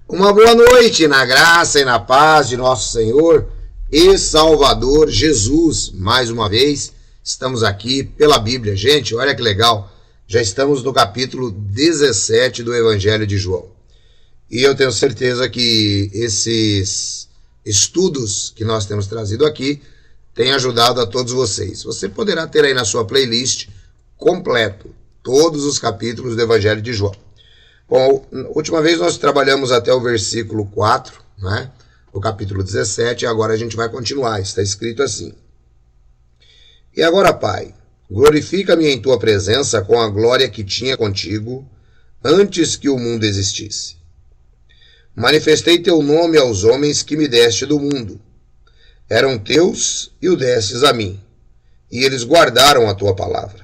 Uma boa noite na graça e na paz de nosso Senhor e Salvador Jesus. Mais uma vez, estamos aqui pela Bíblia. Gente, olha que legal. Já estamos no capítulo 17 do Evangelho de João. E eu tenho certeza que esses estudos que nós temos trazido aqui têm ajudado a todos vocês. Você poderá ter aí na sua playlist completo todos os capítulos do Evangelho de João. Bom, última vez nós trabalhamos até o versículo 4, né? O capítulo 17, e agora a gente vai continuar. Está escrito assim: E agora, Pai, glorifica-me em tua presença com a glória que tinha contigo antes que o mundo existisse. Manifestei teu nome aos homens que me deste do mundo. Eram teus e o destes a mim, e eles guardaram a tua palavra.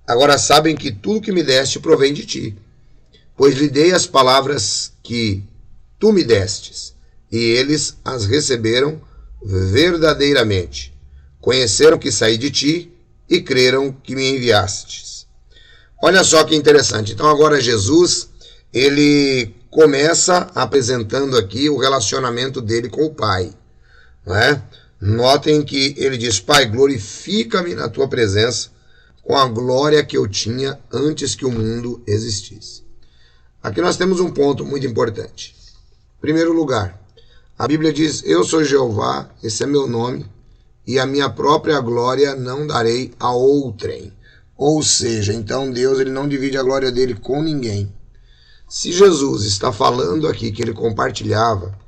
Agora sabem que tudo que me deste provém de ti, pois lhe dei as palavras que tu me destes, e eles as receberam verdadeiramente. Conheceram que saí de ti e creram que me enviastes. Olha só que interessante. Então agora Jesus, ele começa apresentando aqui o relacionamento dele com o Pai, não é? Notem que ele diz: Pai, glorifica-me na tua presença com a glória que eu tinha antes que o mundo existisse. Aqui nós temos um ponto muito importante. Em primeiro lugar, a Bíblia diz: Eu sou Jeová, esse é meu nome, e a minha própria glória não darei a outrem. Ou seja, então Deus, ele não divide a glória dele com ninguém. Se Jesus está falando aqui que ele compartilhava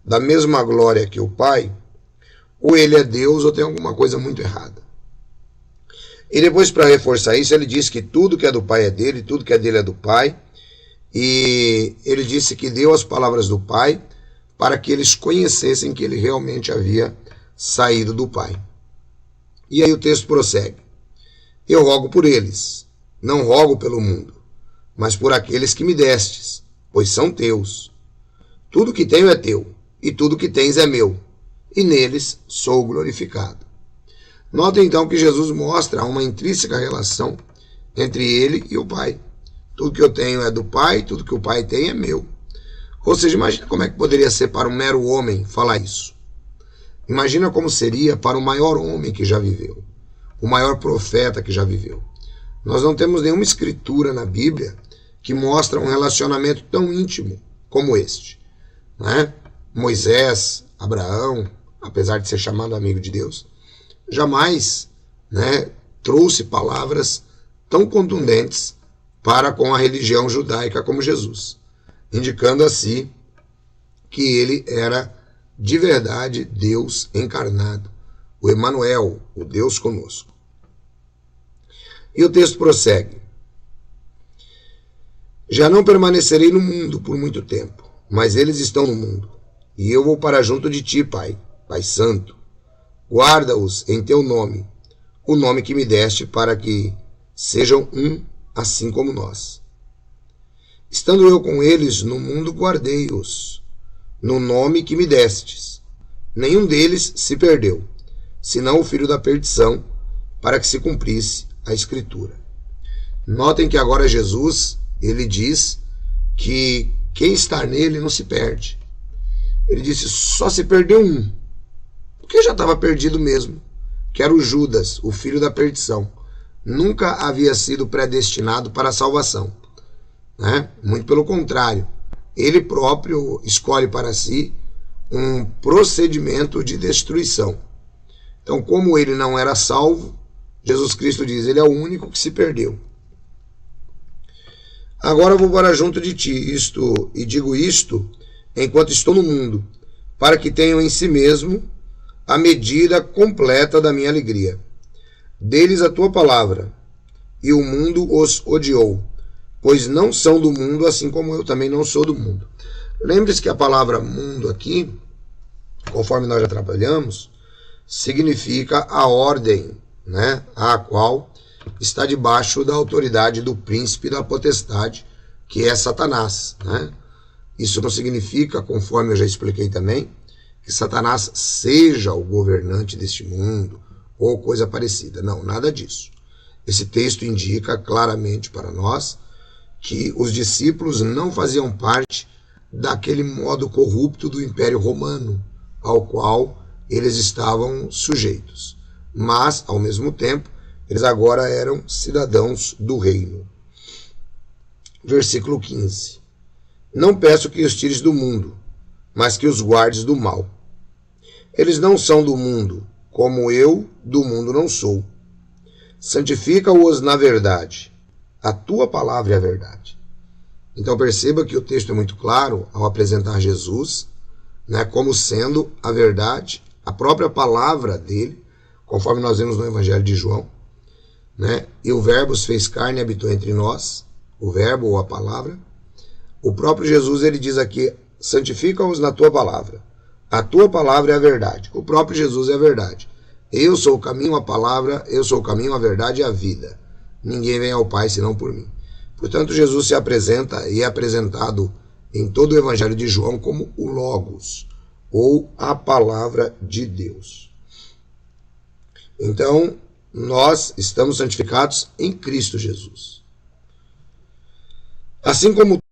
da mesma glória que o Pai, ou ele é Deus ou tem alguma coisa muito errada. E depois, para reforçar isso, ele diz que tudo que é do Pai é dele, tudo que é dele é do Pai. E ele disse que deu as palavras do Pai para que eles conhecessem que ele realmente havia saído do Pai. E aí o texto prossegue: Eu rogo por eles, não rogo pelo mundo, mas por aqueles que me destes, pois são teus. Tudo que tenho é teu, e tudo que tens é meu, e neles sou glorificado. Notem então que Jesus mostra uma intrínseca relação entre ele e o Pai. Tudo que eu tenho é do Pai, tudo que o Pai tem é meu. Ou seja, imagina como é que poderia ser para um mero homem falar isso. Imagina como seria para o maior homem que já viveu, o maior profeta que já viveu. Nós não temos nenhuma escritura na Bíblia que mostra um relacionamento tão íntimo como este, né? Moisés, Abraão, apesar de ser chamado amigo de Deus, jamais, né, trouxe palavras tão contundentes para com a religião judaica como Jesus, indicando assim que ele era de verdade Deus encarnado, o Emanuel, o Deus conosco. E o texto prossegue: Já não permanecerei no mundo por muito tempo, mas eles estão no mundo, e eu vou para junto de ti, Pai, Pai Santo. Guarda-os em teu nome, o nome que me deste, para que sejam um, assim como nós. Estando eu com eles no mundo, guardei-os no nome que me destes. Nenhum deles se perdeu, senão o filho da perdição, para que se cumprisse a Escritura. Notem que agora Jesus, ele diz que quem está nele não se perde. Ele disse: só se perdeu um, porque já estava perdido mesmo, que era o Judas, o filho da perdição. Nunca havia sido predestinado para a salvação, né? Muito pelo contrário, ele próprio escolhe para si um procedimento de destruição. Então, como ele não era salvo, Jesus Cristo diz: ele é o único que se perdeu. Agora eu vou para junto de ti, e digo isto enquanto estou no mundo, para que tenham em si mesmo a medida completa da minha alegria. Dê-lhes a tua palavra, e o mundo os odiou, pois não são do mundo, assim como eu também não sou do mundo. Lembre-se que a palavra mundo aqui, conforme nós já trabalhamos, significa a ordem, né, a qual está debaixo da autoridade do príncipe da potestade, que é Satanás, né? Isso não significa, conforme eu já expliquei também, que Satanás seja o governante deste mundo ou coisa parecida. Não, nada disso. Esse texto indica claramente para nós que os discípulos não faziam parte daquele modo corrupto do Império Romano, ao qual eles estavam sujeitos. Mas, ao mesmo tempo, eles agora eram cidadãos do reino. Versículo 15. Não peço que os tires do mundo, mas que os guardes do mal. Eles não são do mundo, como eu do mundo não sou. Santifica-os na verdade. A tua palavra é a verdade. Então perceba que o texto é muito claro ao apresentar Jesus, né, como sendo a verdade, a própria palavra dele, conforme nós vemos no Evangelho de João, né? E o Verbo se fez carne e habitou entre nós, o Verbo ou a palavra. O próprio Jesus, ele diz aqui, santifica-os na tua palavra. A tua palavra é a verdade. O próprio Jesus é a verdade. Eu sou o caminho, a palavra, eu sou o caminho, a verdade e a vida. Ninguém vem ao Pai senão por mim. Portanto, Jesus se apresenta e é apresentado em todo o Evangelho de João como o Logos, ou a palavra de Deus. Então, nós estamos santificados em Cristo Jesus. Assim como tu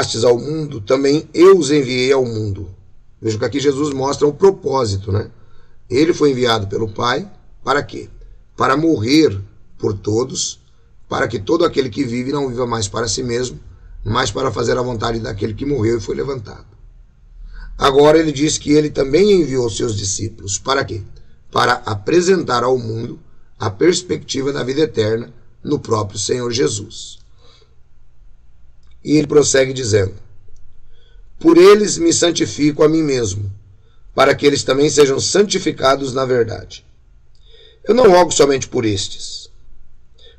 enviastes ao mundo, também eu os enviei ao mundo. Veja que aqui Jesus mostra o propósito, né? Ele foi enviado pelo Pai, para quê? Para morrer por todos, para que todo aquele que vive não viva mais para si mesmo, mas para fazer a vontade daquele que morreu e foi levantado. Agora ele diz que ele também enviou seus discípulos. Para quê? Para apresentar ao mundo a perspectiva da vida eterna no próprio Senhor Jesus. E ele prossegue dizendo: por eles me santifico a mim mesmo, para que eles também sejam santificados na verdade. Eu não rogo somente por estes,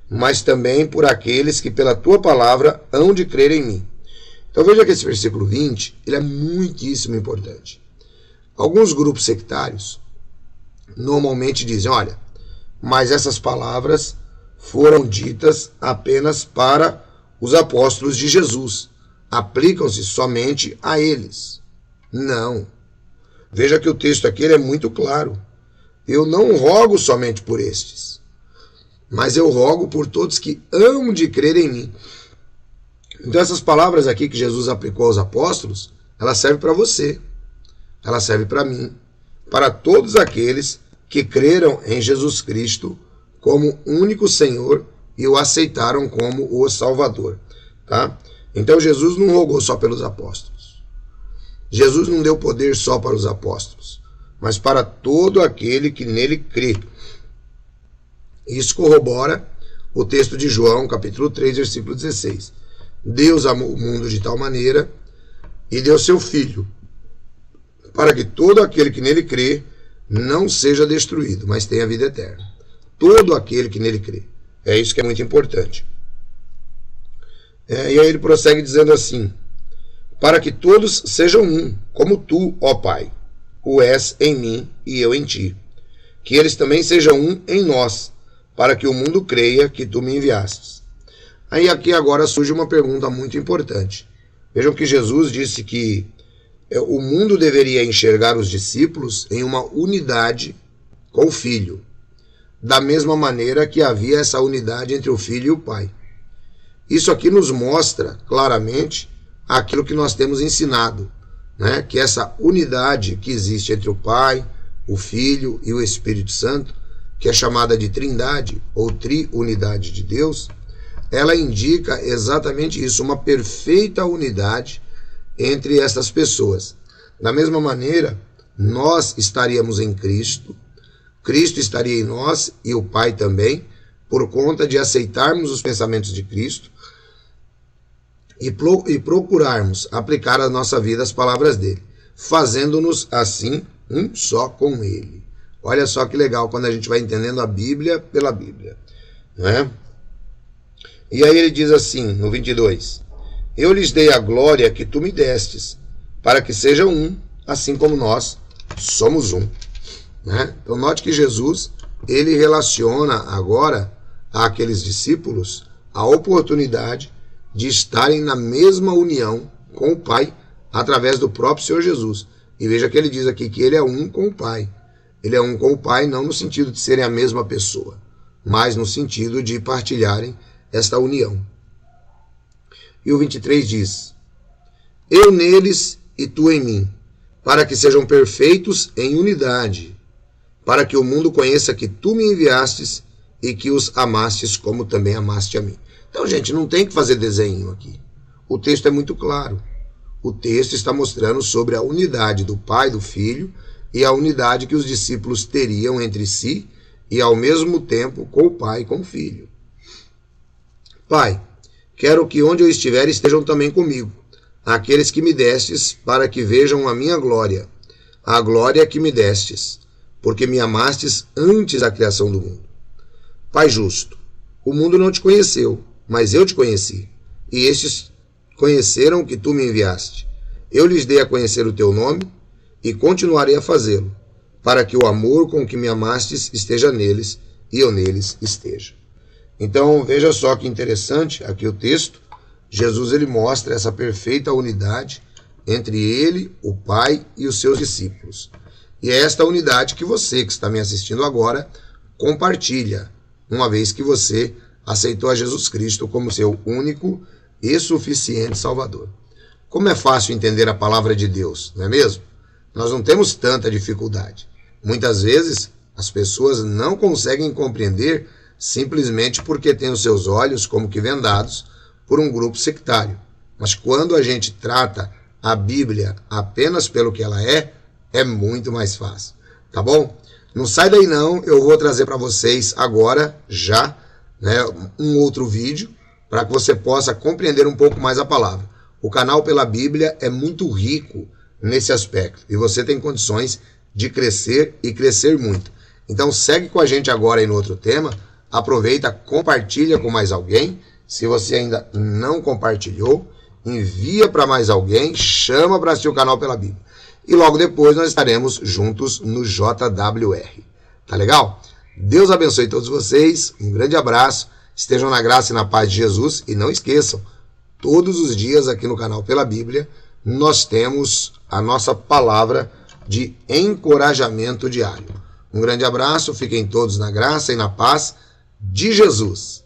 mas também por aqueles que pela tua palavra hão de crer em mim. Então veja que esse versículo 20, ele é muitíssimo importante. Alguns grupos sectários normalmente dizem, olha, mas essas palavras foram ditas apenas para os apóstolos de Jesus. Aplicam-se somente a eles. Não. Veja que o texto aqui ele é muito claro. Eu não rogo somente por estes, mas eu rogo por todos que hão de crer em mim. Então essas palavras aqui que Jesus aplicou aos apóstolos, elas servem para você, elas servem para mim, para todos aqueles que creram em Jesus Cristo como único Senhor e o aceitaram como o Salvador, tá? Então Jesus não rogou só pelos apóstolos. Jesus não deu poder só para os apóstolos, mas para todo aquele que nele crê. Isso corrobora o texto de João, capítulo 3, versículo 16. Deus amou o mundo de tal maneira e deu seu Filho, para que todo aquele que nele crê não seja destruído, mas tenha vida eterna. Todo aquele que nele crê. É isso que é muito importante. E aí ele prossegue dizendo assim: para que todos sejam um, como tu, ó Pai, o és em mim e eu em ti. Que eles também sejam um em nós, para que o mundo creia que tu me enviastes. Aí aqui agora surge uma pergunta muito importante. Vejam que Jesus disse que o mundo deveria enxergar os discípulos em uma unidade com o Filho, da mesma maneira que havia essa unidade entre o Filho e o Pai. Isso aqui nos mostra claramente aquilo que nós temos ensinado, né? Que essa unidade que existe entre o Pai, o Filho e o Espírito Santo, que é chamada de Trindade ou Triunidade de Deus, ela indica exatamente isso, uma perfeita unidade entre essas pessoas. Da mesma maneira, nós estaríamos em Cristo, Cristo estaria em nós e o Pai também, por conta de aceitarmos os pensamentos de Cristo e procurarmos aplicar à nossa vida as palavras dele, fazendo-nos assim um só com ele. Olha só que legal quando a gente vai entendendo a Bíblia pela Bíblia, não é? E aí ele diz assim, no 22, eu lhes dei a glória que tu me destes, para que sejam um, assim como nós somos um. Né? Então note que Jesus, ele relaciona agora àqueles discípulos a oportunidade de estarem na mesma união com o Pai, através do próprio Senhor Jesus. E veja que ele diz aqui que ele é um com o Pai. Ele é um com o Pai não no sentido de serem a mesma pessoa, mas no sentido de partilharem esta união. E o 23 diz, eu neles e tu em mim, para que sejam perfeitos em unidade, para que o mundo conheça que tu me enviastes e que os amastes como também amaste a mim. Então, gente, não tem que fazer desenho aqui. O texto é muito claro. O texto está mostrando sobre a unidade do Pai e do Filho e a unidade que os discípulos teriam entre si e ao mesmo tempo com o Pai e com o Filho. Pai, quero que onde eu estiver estejam também comigo, aqueles que me destes, para que vejam a minha glória, a glória que me destes, porque me amastes antes da criação do mundo. Pai justo, o mundo não te conheceu, mas eu te conheci, e estes conheceram que tu me enviaste. Eu lhes dei a conhecer o teu nome, e continuarei a fazê-lo, para que o amor com que me amastes esteja neles, e eu neles esteja. Então, veja só que interessante aqui o texto. Jesus ele mostra essa perfeita unidade entre ele, o Pai e os seus discípulos. E é esta unidade que você, que está me assistindo agora, compartilha, uma vez que você aceitou a Jesus Cristo como seu único e suficiente Salvador. Como é fácil entender a palavra de Deus, não é mesmo? Nós não temos tanta dificuldade. Muitas vezes, as pessoas não conseguem compreender simplesmente porque têm os seus olhos como que vendados por um grupo sectário. Mas quando a gente trata a Bíblia apenas pelo que ela é muito mais fácil. Tá bom? Não sai daí não, eu vou trazer para vocês agora, já, um outro vídeo, para que você possa compreender um pouco mais a palavra. O canal Pela Bíblia é muito rico nesse aspecto, e você tem condições de crescer e crescer muito. Então segue com a gente agora aí no outro tema, aproveita, compartilha com mais alguém. Se você ainda não compartilhou, envia para mais alguém, chama para assistir o canal Pela Bíblia. E logo depois nós estaremos juntos no JWR. Tá legal? Deus abençoe todos vocês, um grande abraço, estejam na graça e na paz de Jesus e não esqueçam, todos os dias aqui no canal Pela Bíblia nós temos a nossa palavra de encorajamento diário. Um grande abraço, fiquem todos na graça e na paz de Jesus.